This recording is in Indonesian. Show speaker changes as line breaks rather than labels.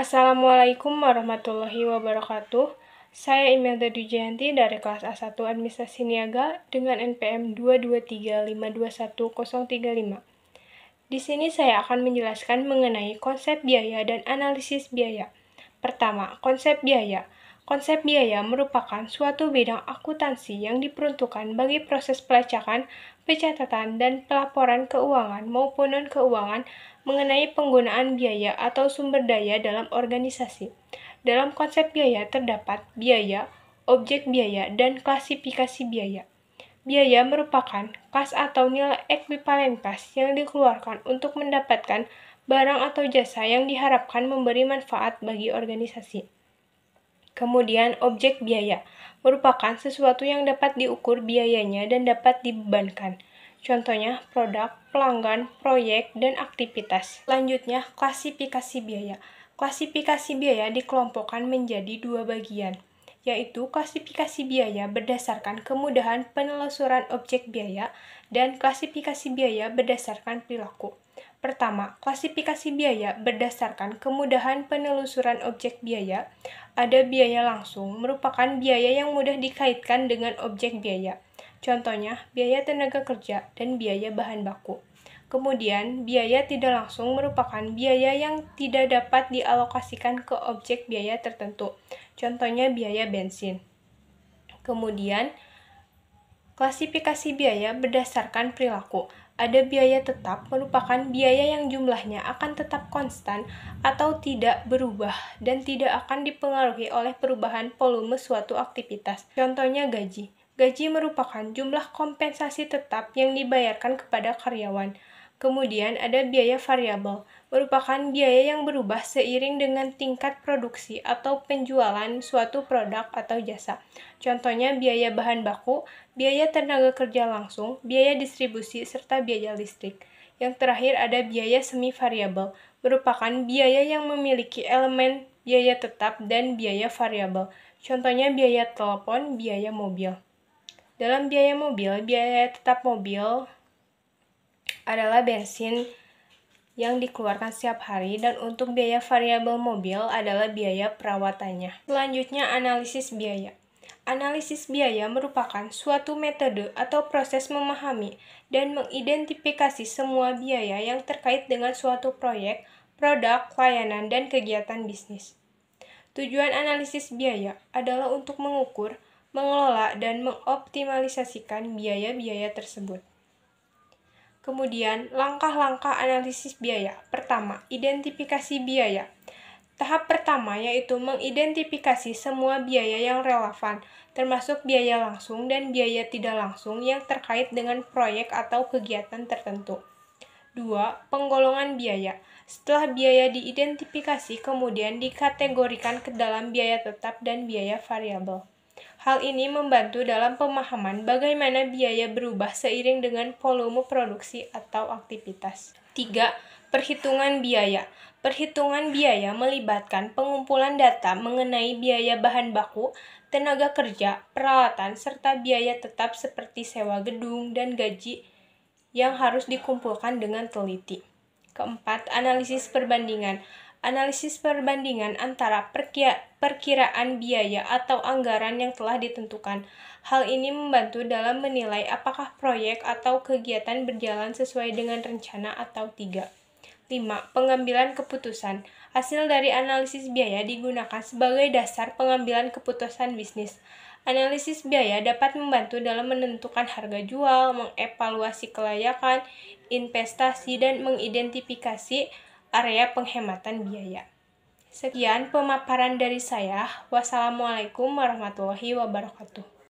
Assalamualaikum warahmatullahi wabarakatuh. Saya Imelda Dujayanti dari kelas A1 Administrasi Niaga dengan NPM 223521035. Di sini saya akan menjelaskan mengenai konsep biaya dan analisis biaya. Pertama, konsep biaya. Konsep biaya merupakan suatu bidang akuntansi yang diperuntukkan bagi proses pelacakan, pencatatan, dan pelaporan keuangan maupun non-keuangan mengenai penggunaan biaya atau sumber daya dalam organisasi. Dalam konsep biaya terdapat biaya, objek biaya, dan klasifikasi biaya. Biaya merupakan kas atau nilai ekuivalen kas yang dikeluarkan untuk mendapatkan barang atau jasa yang diharapkan memberi manfaat bagi organisasi. Kemudian, objek biaya merupakan sesuatu yang dapat diukur biayanya dan dapat dibebankan. Contohnya, produk, pelanggan, proyek, dan aktivitas. Selanjutnya, klasifikasi biaya. Klasifikasi biaya dikelompokkan menjadi dua bagian, yaitu klasifikasi biaya berdasarkan kemudahan penelusuran objek biaya dan klasifikasi biaya berdasarkan perilaku. Pertama, klasifikasi biaya berdasarkan kemudahan penelusuran objek biaya. Ada biaya langsung, merupakan biaya yang mudah dikaitkan dengan objek biaya. Contohnya, biaya tenaga kerja dan biaya bahan baku. Kemudian, biaya tidak langsung merupakan biaya yang tidak dapat dialokasikan ke objek biaya tertentu. Contohnya, biaya bensin. Kemudian, klasifikasi biaya berdasarkan perilaku. Ada biaya tetap, merupakan biaya yang jumlahnya akan tetap konstan atau tidak berubah dan tidak akan dipengaruhi oleh perubahan volume suatu aktivitas. Contohnya gaji. Gaji merupakan jumlah kompensasi tetap yang dibayarkan kepada karyawan. Kemudian ada biaya variabel, merupakan biaya yang berubah seiring dengan tingkat produksi atau penjualan suatu produk atau jasa. Contohnya biaya bahan baku, biaya tenaga kerja langsung, biaya distribusi, serta biaya listrik. Yang terakhir ada biaya semi variabel, merupakan biaya yang memiliki elemen biaya tetap dan biaya variabel. Contohnya biaya telepon, biaya mobil. Dalam biaya mobil, biaya tetap mobil adalah bensin yang dikeluarkan setiap hari, dan untuk biaya variabel mobil adalah biaya perawatannya. Selanjutnya, analisis biaya. Analisis biaya merupakan suatu metode atau proses memahami dan mengidentifikasi semua biaya yang terkait dengan suatu proyek, produk, layanan, dan kegiatan bisnis. Tujuan analisis biaya adalah untuk mengukur, mengelola, dan mengoptimalisasikan biaya-biaya tersebut. Kemudian, langkah-langkah analisis biaya. Pertama, identifikasi biaya. Tahap pertama yaitu mengidentifikasi semua biaya yang relevan, termasuk biaya langsung dan biaya tidak langsung yang terkait dengan proyek atau kegiatan tertentu. 2. Penggolongan biaya. Setelah biaya diidentifikasi, kemudian dikategorikan ke dalam biaya tetap dan biaya variabel. Hal ini membantu dalam pemahaman bagaimana biaya berubah seiring dengan volume produksi atau aktivitas. 3. Perhitungan biaya. Perhitungan biaya melibatkan pengumpulan data mengenai biaya bahan baku, tenaga kerja, peralatan, serta biaya tetap seperti sewa gedung dan gaji yang harus dikumpulkan dengan teliti. Keempat, analisis perbandingan. Analisis perbandingan antara perkiraan biaya atau anggaran yang telah ditentukan. Hal ini membantu dalam menilai apakah proyek atau kegiatan berjalan sesuai dengan rencana atau tidak. 5. Pengambilan keputusan. Hasil dari analisis biaya digunakan sebagai dasar pengambilan keputusan bisnis. Analisis biaya dapat membantu dalam menentukan harga jual, mengevaluasi kelayakan, investasi, dan mengidentifikasi area penghematan biaya. Sekian pemaparan dari saya. Wassalamualaikum warahmatullahi wabarakatuh.